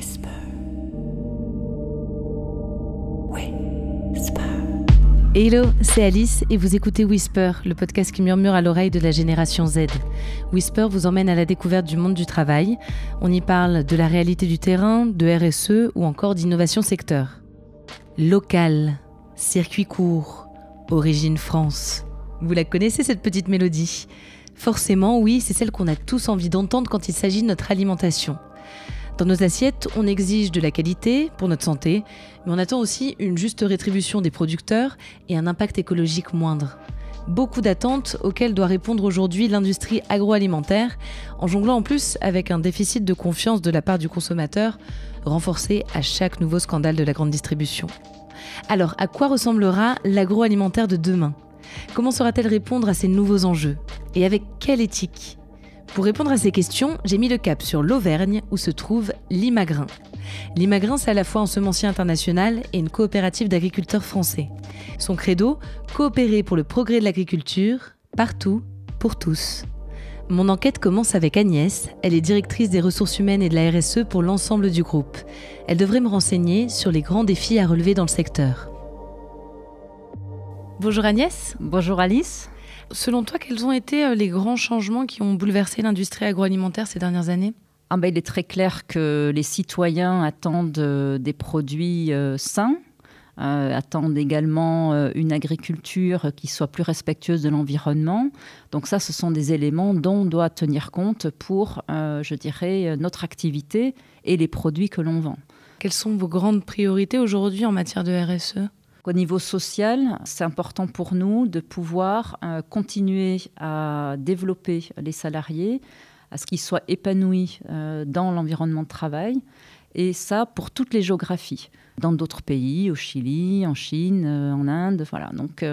Whisper. Whisper. Hello, c'est Alice et vous écoutez Whisper, le podcast qui murmure à l'oreille de la génération Z. Whisper vous emmène à la découverte du monde du travail. On y parle de la réalité du terrain, de RSE ou encore d'innovation secteur. Local, circuit court, origine France. Vous la connaissez cette petite mélodie ? Forcément, oui, c'est celle qu'on a tous envie d'entendre quand il s'agit de notre alimentation. Dans nos assiettes, on exige de la qualité pour notre santé, mais on attend aussi une juste rétribution des producteurs et un impact écologique moindre. Beaucoup d'attentes auxquelles doit répondre aujourd'hui l'industrie agroalimentaire, en jonglant en plus avec un déficit de confiance de la part du consommateur, renforcé à chaque nouveau scandale de la grande distribution. Alors, à quoi ressemblera l'agroalimentaire de demain ? Comment saura-t-elle répondre à ces nouveaux enjeux ? Et avec quelle éthique ? Pour répondre à ces questions, j'ai mis le cap sur l'Auvergne où se trouve Limagrin. Limagrin, c'est à la fois un semencier international et une coopérative d'agriculteurs français. Son credo, coopérer pour le progrès de l'agriculture, partout, pour tous. Mon enquête commence avec Agnès, elle est directrice des ressources humaines et de la RSE pour l'ensemble du groupe. Elle devrait me renseigner sur les grands défis à relever dans le secteur. Bonjour Agnès. Bonjour Alice. Selon toi, quels ont été les grands changements qui ont bouleversé l'industrie agroalimentaire ces dernières années ? Il est très clair que les citoyens attendent des produits sains, attendent également une agriculture qui soit plus respectueuse de l'environnement. Donc ça, ce sont des éléments dont on doit tenir compte pour, notre activité et les produits que l'on vend. Quelles sont vos grandes priorités aujourd'hui en matière de RSE ? Au niveau social, c'est important pour nous de pouvoir continuer à développer les salariés, à ce qu'ils soient épanouis dans l'environnement de travail, et ça pour toutes les géographies. Dans d'autres pays, au Chili, en Chine, en Inde, voilà. Donc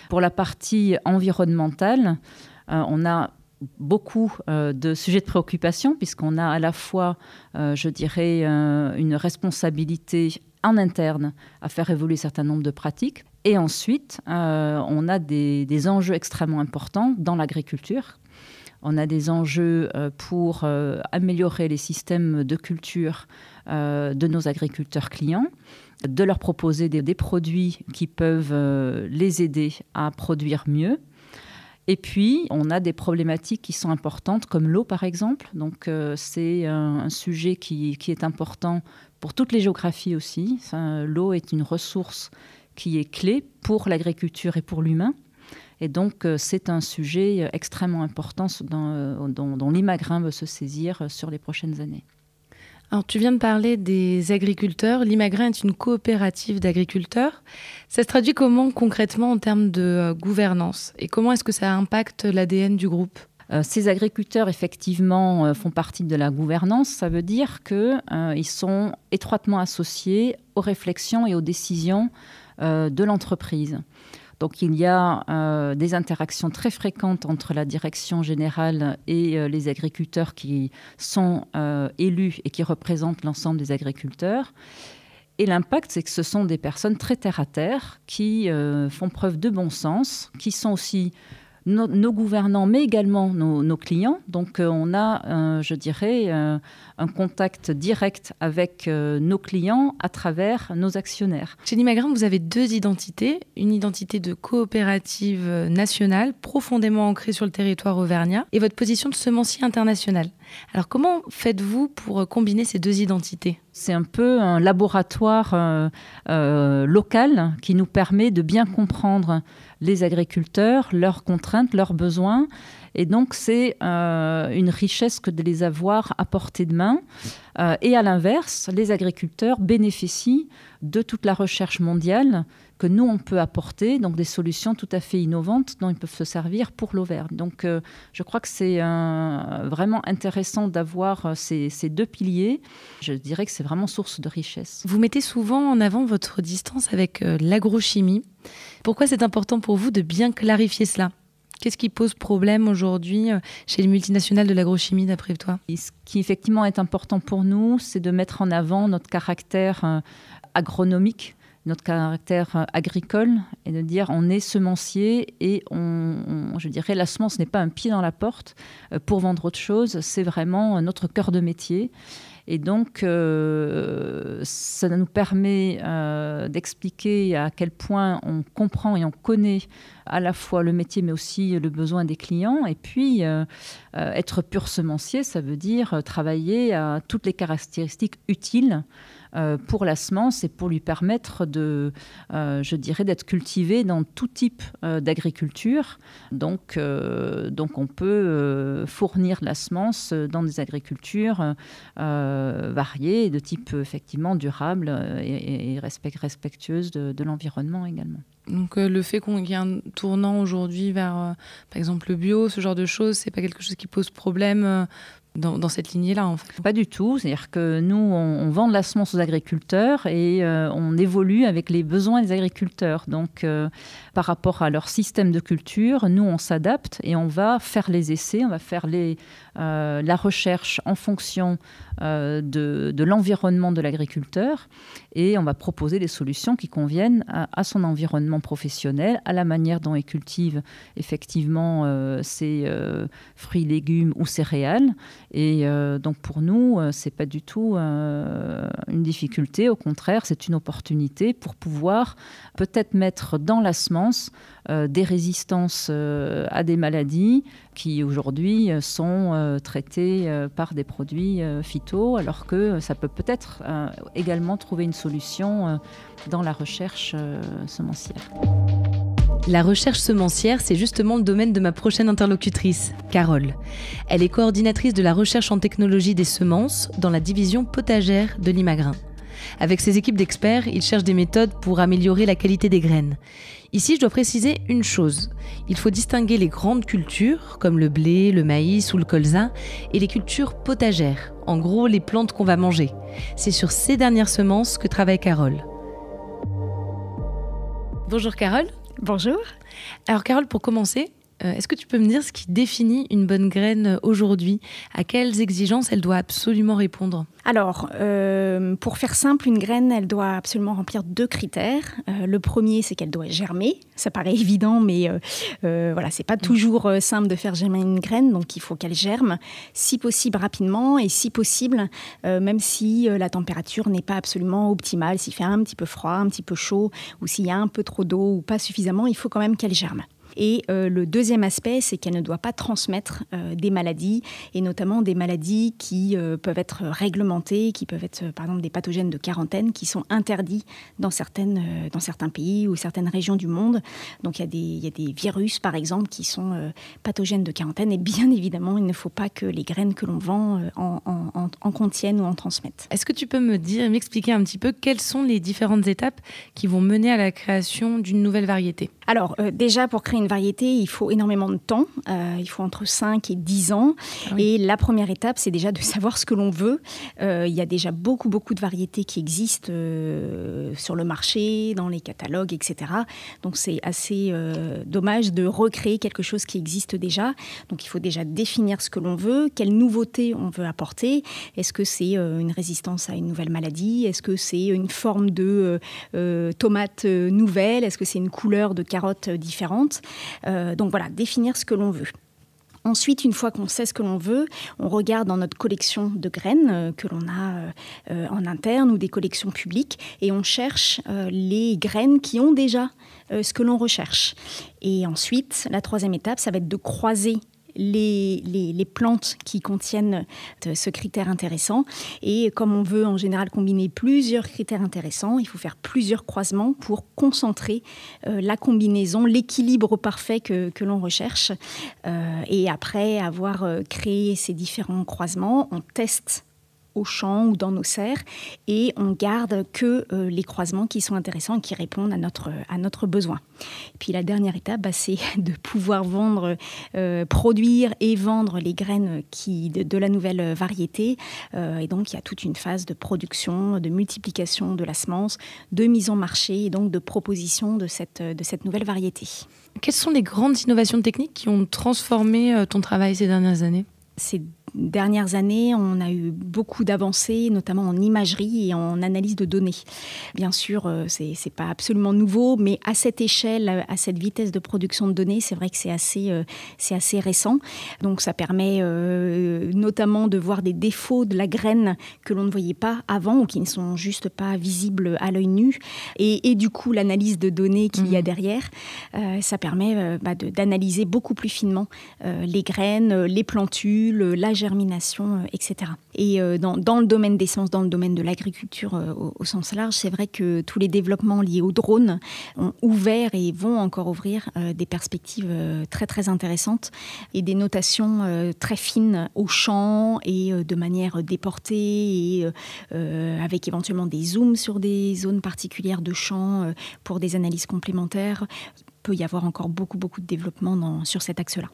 pour la partie environnementale, on a beaucoup de sujets de préoccupation, puisqu'on a à la fois, une responsabilité en interne à faire évoluer un certain nombre de pratiques. Et ensuite, on a des enjeux extrêmement importants dans l'agriculture. On a des enjeux pour améliorer les systèmes de culture de nos agriculteurs clients, de leur proposer des produits qui peuvent les aider à produire mieux. Et puis, on a des problématiques qui sont importantes, comme l'eau, par exemple. Donc, c'est un sujet qui est important pour toutes les géographies aussi. L'eau est une ressource qui est clé pour l'agriculture et pour l'humain. Et donc, c'est un sujet extrêmement important dont Limagrin veut se saisir sur les prochaines années. Alors, tu viens de parler des agriculteurs. Limagrin est une coopérative d'agriculteurs. Ça se traduit comment concrètement en termes de gouvernance ? Et comment est-ce que ça impacte l'ADN du groupe ? Ces agriculteurs, effectivement, font partie de la gouvernance. Ça veut dire qu'ils sont étroitement associés aux réflexions et aux décisions de l'entreprise. Donc, il y a des interactions très fréquentes entre la direction générale et les agriculteurs qui sont élus et qui représentent l'ensemble des agriculteurs. Et l'impact, c'est que ce sont des personnes très terre-à-terre qui font preuve de bon sens, qui sont aussi nos gouvernants, mais également nos clients. Donc, on a, un contact direct avec nos clients à travers nos actionnaires. Chez Limagrin, vous avez deux identités. Une identité de coopérative nationale, profondément ancrée sur le territoire auvergnat, et votre position de semencier international. Alors, comment faites-vous pour combiner ces deux identités ? C'est un peu un laboratoire local qui nous permet de bien comprendre les agriculteurs, leurs contraintes, leurs besoins. Et donc, c'est une richesse que de les avoir à portée de main. Et à l'inverse, les agriculteurs bénéficient de toute la recherche mondiale que nous, on peut apporter, donc des solutions tout à fait innovantes dont ils peuvent se servir pour l'Auvergne. Donc, je crois que c'est vraiment intéressant d'avoir ces deux piliers. Je dirais que c'est vraiment source de richesse. Vous mettez souvent en avant votre distance avec l'agrochimie. Pourquoi c'est important pour vous de bien clarifier cela ? Qu'est-ce qui pose problème aujourd'hui chez les multinationales de l'agrochimie, d'après toi ? Et ce qui effectivement est important pour nous, c'est de mettre en avant notre caractère agronomique, notre caractère agricole, et de dire on est semencier et la semence n'est pas un pied dans la porte pour vendre autre chose, c'est vraiment notre cœur de métier. Et donc, ça nous permet d'expliquer à quel point on comprend et on connaît à la fois le métier, mais aussi le besoin des clients. Et puis, être pur semencier, ça veut dire travailler à toutes les caractéristiques utiles pour la semence et pour lui permettre je dirais, d'être cultivé dans tout type d'agriculture. Donc, on peut fournir la semence dans des agricultures variées, de type effectivement durable et respectueuse de l'environnement également. Donc le fait qu'il y ait un tournant aujourd'hui vers, par exemple, le bio, ce genre de choses, c'est pas quelque chose qui pose problème dans cette lignée-là, en fait? Pas du tout. C'est-à-dire que nous, on vend de la semence aux agriculteurs et on évolue avec les besoins des agriculteurs. Donc, par rapport à leur système de culture, nous, on s'adapte et on va faire les essais, on va faire la recherche en fonction de l'environnement de l'agriculteur et on va proposer des solutions qui conviennent à son environnement professionnel, à la manière dont il cultive effectivement ses fruits, légumes ou céréales. Et donc pour nous, ce n'est pas du tout une difficulté, au contraire, c'est une opportunité pour pouvoir peut-être mettre dans la semence des résistances à des maladies qui aujourd'hui sont traitées par des produits phyto, alors que ça peut-être également trouver une solution dans la recherche semencière. La recherche semencière, c'est justement le domaine de ma prochaine interlocutrice, Carole. Elle est coordinatrice de la recherche en technologie des semences dans la division potagère de Limagrain. Avec ses équipes d'experts, ils cherchent des méthodes pour améliorer la qualité des graines. Ici, je dois préciser une chose. Il faut distinguer les grandes cultures, comme le blé, le maïs ou le colza, et les cultures potagères, en gros les plantes qu'on va manger. C'est sur ces dernières semences que travaille Carole. Bonjour Carole. Bonjour. Alors Carole, pour commencer, est-ce que tu peux me dire ce qui définit une bonne graine aujourd'hui? À quelles exigences elle doit absolument répondre? Alors, pour faire simple, une graine, elle doit absolument remplir 2 critères. Le premier, c'est qu'elle doit germer. Ça paraît évident, mais voilà, c'est pas toujours simple de faire germer une graine, donc il faut qu'elle germe, si possible rapidement, et si possible, même si la température n'est pas absolument optimale, s'il fait un petit peu froid, un petit peu chaud, ou s'il y a un peu trop d'eau ou pas suffisamment, il faut quand même qu'elle germe. Et le deuxième aspect, c'est qu'elle ne doit pas transmettre des maladies, et notamment des maladies qui peuvent être réglementées, qui peuvent être par exemple des pathogènes de quarantaine qui sont interdits dans certains pays ou certaines régions du monde. Donc il y a des virus par exemple qui sont pathogènes de quarantaine, et bien évidemment il ne faut pas que les graines que l'on vend en contiennent ou en transmettent. Est-ce que tu peux m'expliquer un petit peu quelles sont les différentes étapes qui vont mener à la création d'une nouvelle variété? Alors déjà, pour créer une variété, il faut énormément de temps. Il faut entre 5 et 10 ans. Ah oui. Et la première étape, c'est déjà de savoir ce que l'on veut. Il y a déjà beaucoup de variétés qui existent sur le marché, dans les catalogues, etc. Donc c'est assez dommage de recréer quelque chose qui existe déjà. Donc il faut déjà définir ce que l'on veut, quelles nouveautés on veut apporter. Est-ce que c'est une résistance à une nouvelle maladie? Est-ce que c'est une forme de tomate nouvelle? Est-ce que c'est une couleur de carottes différentes? Donc voilà, définir ce que l'on veut. Ensuite, une fois qu'on sait ce que l'on veut, on regarde dans notre collection de graines que l'on a en interne ou des collections publiques, et on cherche les graines qui ont déjà ce que l'on recherche. Et ensuite, la troisième étape, ça va être de croiser les plantes qui contiennent ce critère intéressant. Et comme on veut en général combiner plusieurs critères intéressants, il faut faire plusieurs croisements pour concentrer la combinaison, l'équilibre parfait que l'on recherche. Et après avoir créé ces différents croisements, on teste au champ ou dans nos serres, et on garde que les croisements qui sont intéressants et qui répondent à notre besoin. Et puis la dernière étape, c'est de pouvoir produire et vendre les graines de la nouvelle variété. Et donc il y a toute une phase de production, de multiplication de la semence, de mise en marché et donc de proposition de cette nouvelle variété. Quelles sont les grandes innovations techniques qui ont transformé ton travail ces dernières années ? Ces dernières années, on a eu beaucoup d'avancées, notamment en imagerie et en analyse de données. Bien sûr, c'est pas absolument nouveau, mais à cette échelle, à cette vitesse de production de données, c'est vrai que c'est assez récent. Donc ça permet notamment de voir des défauts de la graine que l'on ne voyait pas avant ou qui ne sont juste pas visibles à l'œil nu. Et du coup, l'analyse de données qu'il y a derrière, ça permet d'analyser beaucoup plus finement les graines, les plantules, la germination, etc. Et dans le domaine des sciences, dans le domaine de l'agriculture au sens large, c'est vrai que tous les développements liés aux drones ont ouvert et vont encore ouvrir des perspectives très très intéressantes et des notations très fines au champ et de manière déportée et avec éventuellement des zooms sur des zones particulières de champ pour des analyses complémentaires. Peut y avoir encore beaucoup de développement sur cet axe-là.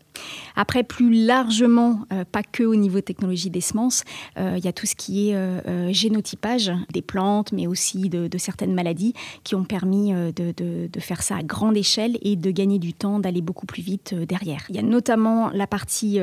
Après, plus largement, pas que au niveau technologie des semences, il y a tout ce qui est génotypage des plantes, mais aussi de certaines maladies qui ont permis de faire ça à grande échelle et de gagner du temps, d'aller beaucoup plus vite derrière. Il y a notamment la partie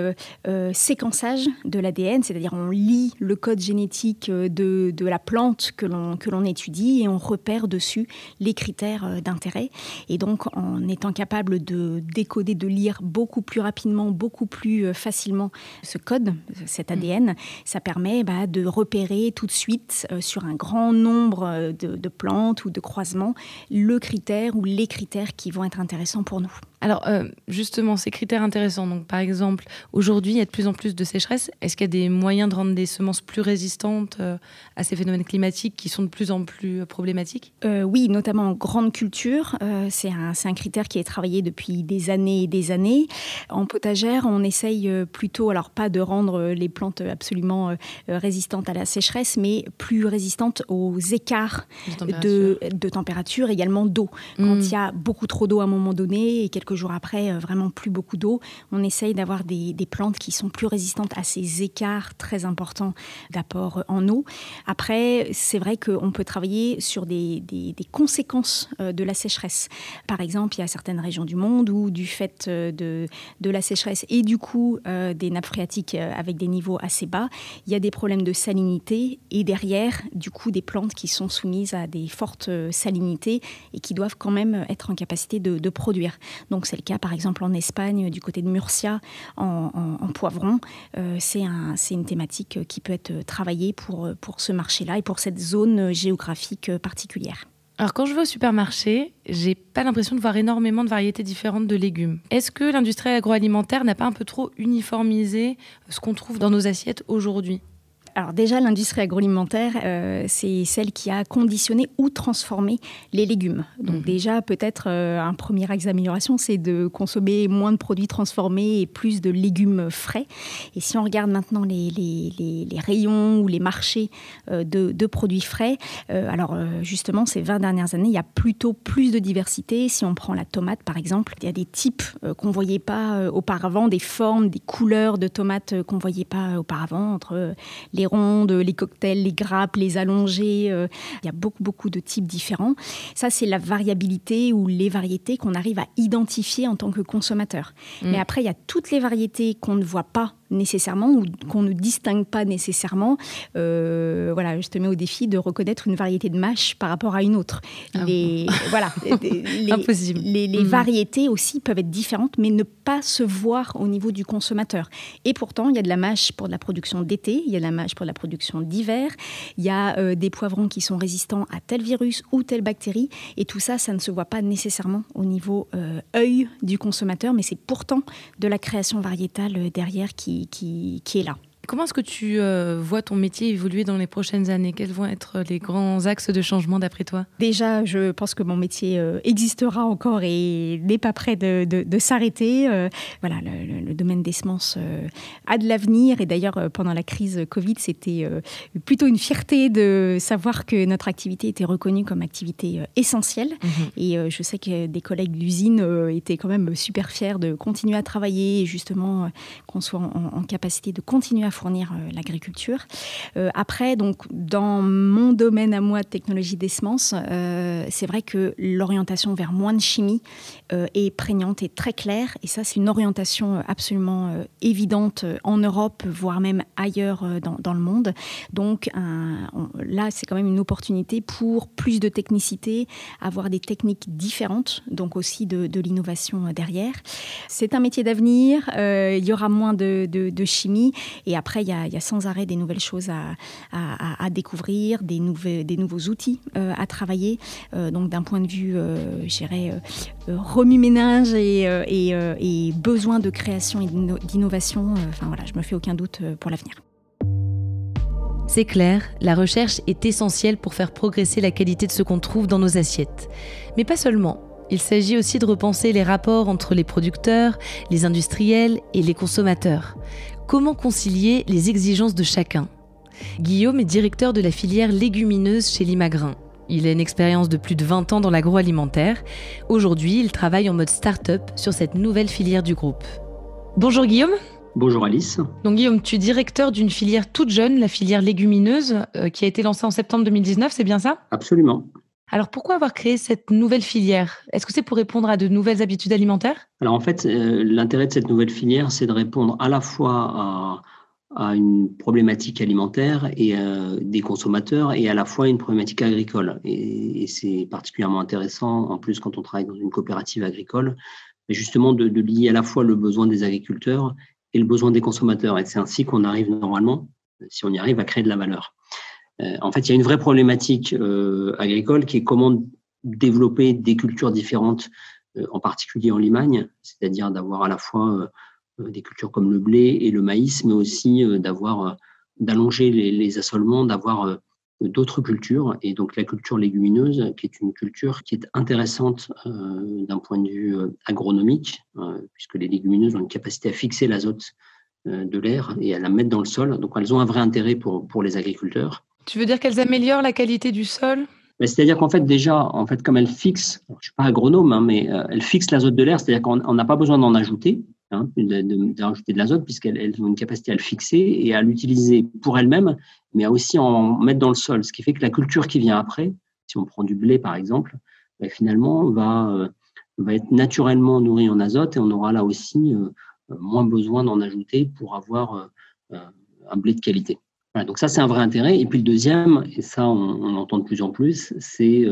séquençage de l'ADN, c'est-à-dire on lit le code génétique de la plante que l'on étudie et on repère dessus les critères d'intérêt. Et donc, en étant capable de décoder, de lire beaucoup plus rapidement, beaucoup plus facilement ce code, cet ADN, ça permet de repérer tout de suite sur un grand nombre de plantes ou de croisements le critère ou les critères qui vont être intéressants pour nous. Alors, justement, ces critères intéressants, donc par exemple, aujourd'hui, il y a de plus en plus de sécheresse. Est-ce qu'il y a des moyens de rendre des semences plus résistantes à ces phénomènes climatiques qui sont de plus en plus problématiques ? Oui, notamment en grande culture. C'est un critère qui est travaillé depuis des années et des années. En potagère, on essaye plutôt, alors pas de rendre les plantes absolument résistantes à la sécheresse, mais plus résistantes aux écarts de température, également d'eau. Quand il y a beaucoup trop d'eau à un moment donné et quelques jours après, vraiment plus beaucoup d'eau, on essaye d'avoir des plantes qui sont plus résistantes à ces écarts très importants d'apport en eau. Après, c'est vrai qu'on peut travailler sur des conséquences de la sécheresse. Par exemple, il y a certaines régions du monde où, du fait de la sécheresse et du coup des nappes phréatiques avec des niveaux assez bas, il y a des problèmes de salinité et derrière, du coup, des plantes qui sont soumises à des fortes salinités et qui doivent quand même être en capacité de produire. Donc c'est le cas par exemple en Espagne, du côté de Murcia, en poivron. C'est une thématique qui peut être travaillée pour ce marché-là et pour cette zone géographique particulière. Alors quand je vais au supermarché, j'ai pas l'impression de voir énormément de variétés différentes de légumes. Est-ce que l'industrie agroalimentaire n'a pas un peu trop uniformisé ce qu'on trouve dans nos assiettes aujourd'hui ? Alors déjà, l'industrie agroalimentaire, c'est celle qui a conditionné ou transformé les légumes. Donc déjà, peut-être un premier axe d'amélioration, c'est de consommer moins de produits transformés et plus de légumes frais. Et si on regarde maintenant les rayons ou les marchés de produits frais, alors justement, ces 20 dernières années, il y a plutôt plus de diversité. Si on prend la tomate, par exemple, il y a des types qu'on ne voyait pas auparavant, des formes, des couleurs de tomates qu'on ne voyait pas auparavant, entre les rondes, les cocktails, les grappes, les allongées. Il y a beaucoup de types différents. Ça, c'est la variabilité ou les variétés qu'on arrive à identifier en tant que consommateur. Mais après, il y a toutes les variétés qu'on ne voit pas nécessairement ou qu'on ne distingue pas nécessairement. Voilà, je te mets au défi de reconnaître une variété de mâche par rapport à une autre. Impossible. Les variétés aussi peuvent être différentes, mais ne pas se voir au niveau du consommateur. Et pourtant, il y a de la mâche pour de la production d'été, il y a de la mâche pour de la production d'hiver, il y a des poivrons qui sont résistants à tel virus ou telle bactérie, et tout ça, ça ne se voit pas nécessairement au niveau œil du consommateur, mais c'est pourtant de la création variétale derrière qui est là. Comment est-ce que tu vois ton métier évoluer dans les prochaines années ? Quels vont être les grands axes de changement d'après toi ? Déjà, je pense que mon métier existera encore et n'est pas prêt de s'arrêter. Voilà, le domaine des semences a de l'avenir. Et d'ailleurs, pendant la crise Covid, c'était plutôt une fierté de savoir que notre activité était reconnue comme activité essentielle. Et je sais que des collègues de l'usine étaient quand même super fiers de continuer à travailler et justement qu'on soit en capacité de continuer à fournir l'agriculture. Après, donc, dans mon domaine à moi de technologie des semences, c'est vrai que l'orientation vers moins de chimie est prégnante et très claire. Et ça, c'est une orientation absolument évidente en Europe, voire même ailleurs dans le monde. Donc là, c'est quand même une opportunité pour plus de technicité, avoir des techniques différentes, donc aussi de l'innovation derrière. C'est un métier d'avenir, il y aura moins de chimie et après, il y a sans arrêt des nouvelles choses à découvrir, des nouveaux outils à travailler. Donc d'un point de vue, je dirais, remue-ménage et besoin de création et d'innovation, je me fais aucun doute pour l'avenir. C'est clair, la recherche est essentielle pour faire progresser la qualité de ce qu'on trouve dans nos assiettes. Mais pas seulement. Il s'agit aussi de repenser les rapports entre les producteurs, les industriels et les consommateurs. Comment concilier les exigences de chacun ? Guillaume est directeur de la filière légumineuse chez Limagrain. Il a une expérience de plus de 20 ans dans l'agroalimentaire. Aujourd'hui, il travaille en mode start-up sur cette nouvelle filière du groupe. Bonjour Guillaume. Bonjour Alice. Donc Guillaume, tu es directeur d'une filière toute jeune, la filière légumineuse, qui a été lancée en septembre 2019, c'est bien ça ? Absolument. Alors pourquoi avoir créé cette nouvelle filière ? Est-ce que c'est pour répondre à de nouvelles habitudes alimentaires ? Alors en fait, l'intérêt de cette nouvelle filière, c'est de répondre à la fois à une problématique alimentaire et des consommateurs et à la fois une problématique agricole. Et c'est particulièrement intéressant, en plus quand on travaille dans une coopérative agricole, mais justement de lier à la fois le besoin des agriculteurs et le besoin des consommateurs. Et c'est ainsi qu'on arrive normalement, si on y arrive, à créer de la valeur. En fait, il y a une vraie problématique agricole qui est comment développer des cultures différentes, en particulier en Limagne, c'est-à-dire d'avoir à la fois des cultures comme le blé et le maïs, mais aussi d'allonger les assolements, d'avoir d'autres cultures. Et donc la culture légumineuse, qui est une culture qui est intéressante d'un point de vue agronomique, puisque les légumineuses ont une capacité à fixer l'azote de l'air et à la mettre dans le sol. Donc elles ont un vrai intérêt pour les agriculteurs. Tu veux dire qu'elles améliorent la qualité du sol ? C'est-à-dire qu'en fait, déjà, comme elles fixent, je ne suis pas agronome, mais elles fixent l'azote de l'air, c'est-à-dire qu'on n'a pas besoin d'en ajouter, d'ajouter de l'azote, puisqu'elles ont une capacité à le fixer et à l'utiliser pour elles-mêmes, mais à aussi en mettre dans le sol. Ce qui fait que la culture qui vient après, si on prend du blé par exemple, finalement va être naturellement nourrie en azote et on aura là aussi moins besoin d'en ajouter pour avoir un blé de qualité. Voilà, donc ça, c'est un vrai intérêt. Et puis le deuxième, et ça, on entend de plus en plus, c'est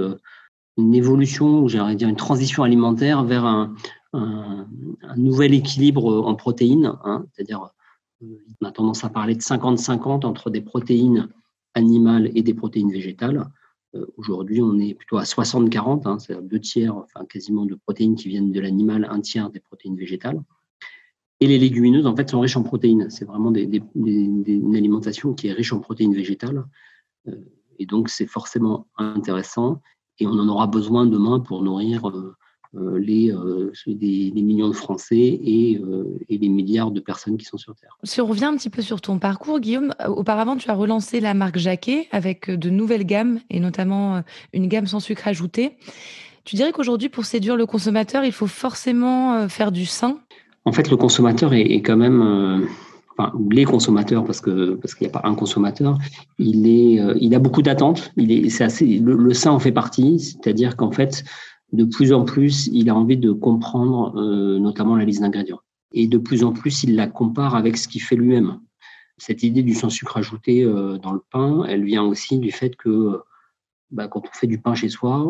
une évolution, ou j'aimerais dire une transition alimentaire vers un nouvel équilibre en protéines. C'est-à-dire, on a tendance à parler de 50-50 entre des protéines animales et des protéines végétales. Aujourd'hui, on est plutôt à 60-40, c'est-à-dire 2/3, quasiment de protéines qui viennent de l'animal, 1/3 des protéines végétales. Et les légumineuses, en fait, sont riches en protéines. C'est vraiment une alimentation qui est riche en protéines végétales. Et donc, c'est forcément intéressant. Et on en aura besoin demain pour nourrir les millions de Français et les milliards de personnes qui sont sur Terre. Si on revient un petit peu sur ton parcours, Guillaume, auparavant, tu as relancé la marque Jacquet avec de nouvelles gammes, et notamment une gamme sans sucre ajouté. Tu dirais qu'aujourd'hui, pour séduire le consommateur, il faut forcément faire du sain ? En fait, le consommateur est quand même, les consommateurs, parce qu'il n'y a pas un consommateur, il a beaucoup d'attentes. Le sain en fait partie, c'est-à-dire qu'en fait, de plus en plus, il a envie de comprendre notamment la liste d'ingrédients. Et de plus en plus, il la compare avec ce qu'il fait lui-même. Cette idée du sans sucre ajouté dans le pain, elle vient aussi du fait que quand on fait du pain chez soi,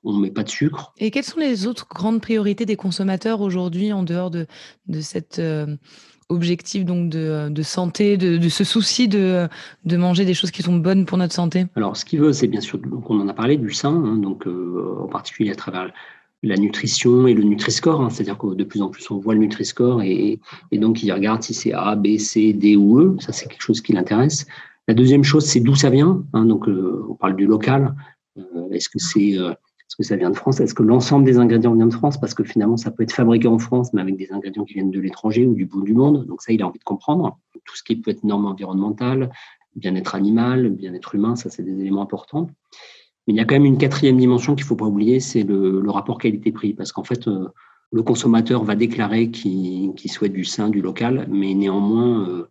on ne met pas de sucre. Et quelles sont les autres grandes priorités des consommateurs aujourd'hui, en dehors de cet objectif donc de santé, de ce souci de manger des choses qui sont bonnes pour notre santé ? Alors, ce qu'ils veulent, c'est bien sûr, donc on en a parlé, du sain, en particulier à travers la nutrition et le Nutri-Score, c'est-à-dire que de plus en plus, on voit le Nutri-Score et donc il regarde si c'est A, B, C, D ou E. Ça, c'est quelque chose qui l'intéresse. La deuxième chose, c'est d'où ça vient. On parle du local. Est-ce que ça vient de France ? Est-ce que l'ensemble des ingrédients vient de France ? Parce que finalement, ça peut être fabriqué en France, mais avec des ingrédients qui viennent de l'étranger ou du bout du monde. Donc ça, il a envie de comprendre. Tout ce qui peut être normes environnementales, bien-être animal, bien-être humain, ça, c'est des éléments importants. Mais il y a quand même une quatrième dimension qu'il ne faut pas oublier, c'est le rapport qualité-prix. Parce qu'en fait, Le consommateur va déclarer qu'il souhaite du sain, du local, mais néanmoins,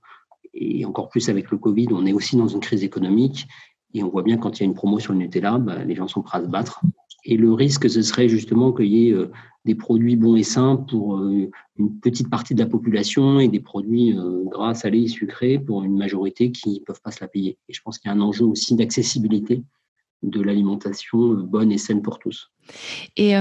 et encore plus avec le Covid, on est aussi dans une crise économique et on voit bien quand il y a une promo sur le Nutella, les gens sont prêts à se battre. Et le risque, ce serait justement qu'il y ait des produits bons et sains pour une petite partie de la population et des produits gras, salés et sucrés pour une majorité qui ne peuvent pas se la payer. Et je pense qu'il y a un enjeu aussi d'accessibilité de l'alimentation bonne et saine pour tous. Et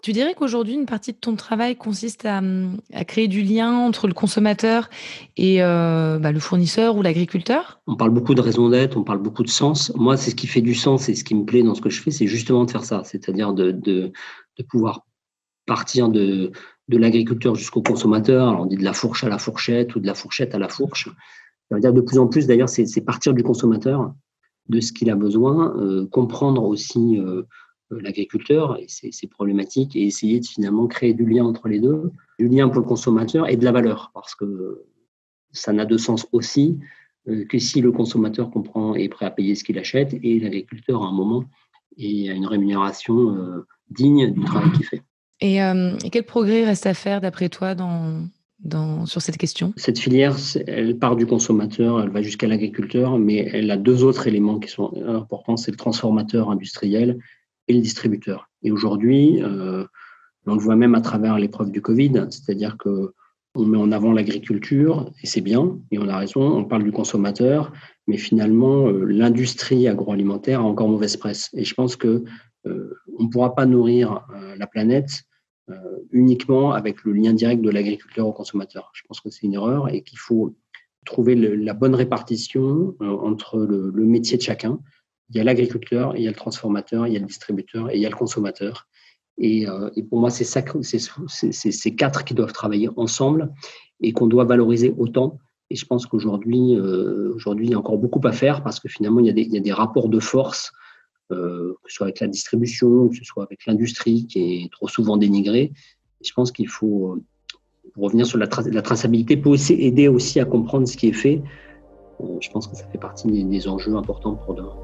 tu dirais qu'aujourd'hui, une partie de ton travail consiste à créer du lien entre le consommateur et le fournisseur ou l'agriculteur ? On parle beaucoup de raison d'être, on parle beaucoup de sens. Moi, c'est ce qui fait du sens et ce qui me plaît dans ce que je fais, c'est justement de faire ça, c'est-à-dire de pouvoir partir de l'agriculteur jusqu'au consommateur. Alors, on dit de la fourche à la fourchette ou de la fourchette à la fourche. Ça veut dire de plus en plus, d'ailleurs, c'est partir du consommateur, de ce qu'il a besoin, comprendre aussi l'agriculteur et ses problématiques et essayer de finalement créer du lien entre les deux, du lien pour le consommateur et de la valeur, parce que ça n'a de sens aussi que si le consommateur comprend et est prêt à payer ce qu'il achète et l'agriculteur à un moment et a une rémunération digne du travail qu'il fait. Et quel progrès reste à faire d'après toi sur cette question ? Cette filière, elle part du consommateur, elle va jusqu'à l'agriculteur, mais elle a deux autres éléments qui sont importants, c'est le transformateur industriel et le distributeur. Et aujourd'hui, on le voit même à travers l'épreuve du Covid, c'est-à-dire qu'on met en avant l'agriculture, et c'est bien, et on a raison, on parle du consommateur, mais finalement, l'industrie agroalimentaire a encore mauvaise presse. Et je pense qu'on ne pourra pas nourrir la planète uniquement avec le lien direct de l'agriculteur au consommateur. Je pense que c'est une erreur et qu'il faut trouver la bonne répartition entre le métier de chacun. Il y a l'agriculteur, il y a le transformateur, il y a le distributeur et il y a le consommateur. Et pour moi, c'est ces quatre qui doivent travailler ensemble et qu'on doit valoriser autant. Et je pense qu'aujourd'hui, il y a encore beaucoup à faire parce que finalement, il y a des rapports de force, que ce soit avec la distribution, que ce soit avec l'industrie qui est trop souvent dénigrée. Et je pense qu'il faut, pour revenir sur la traçabilité, pour aider aussi à comprendre ce qui est fait. Je pense que ça fait partie des enjeux importants pour demain.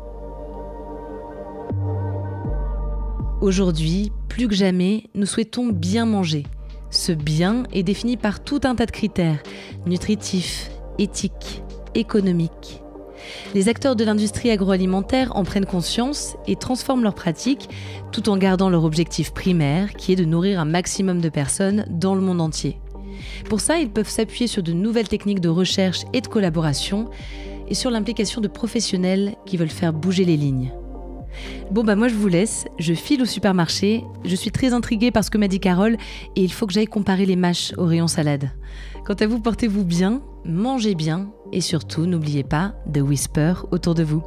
Aujourd'hui, plus que jamais, nous souhaitons bien manger. Ce bien est défini par tout un tas de critères, nutritifs, éthiques, économiques. Les acteurs de l'industrie agroalimentaire en prennent conscience et transforment leurs pratiques tout en gardant leur objectif primaire qui est de nourrir un maximum de personnes dans le monde entier. Pour ça, ils peuvent s'appuyer sur de nouvelles techniques de recherche et de collaboration et sur l'implication de professionnels qui veulent faire bouger les lignes. Bon moi je vous laisse, je file au supermarché, je suis très intriguée par ce que m'a dit Carole et il faut que j'aille comparer les mâches au rayon salade. Quant à vous, portez-vous bien, mangez bien et surtout n'oubliez pas de whisper autour de vous.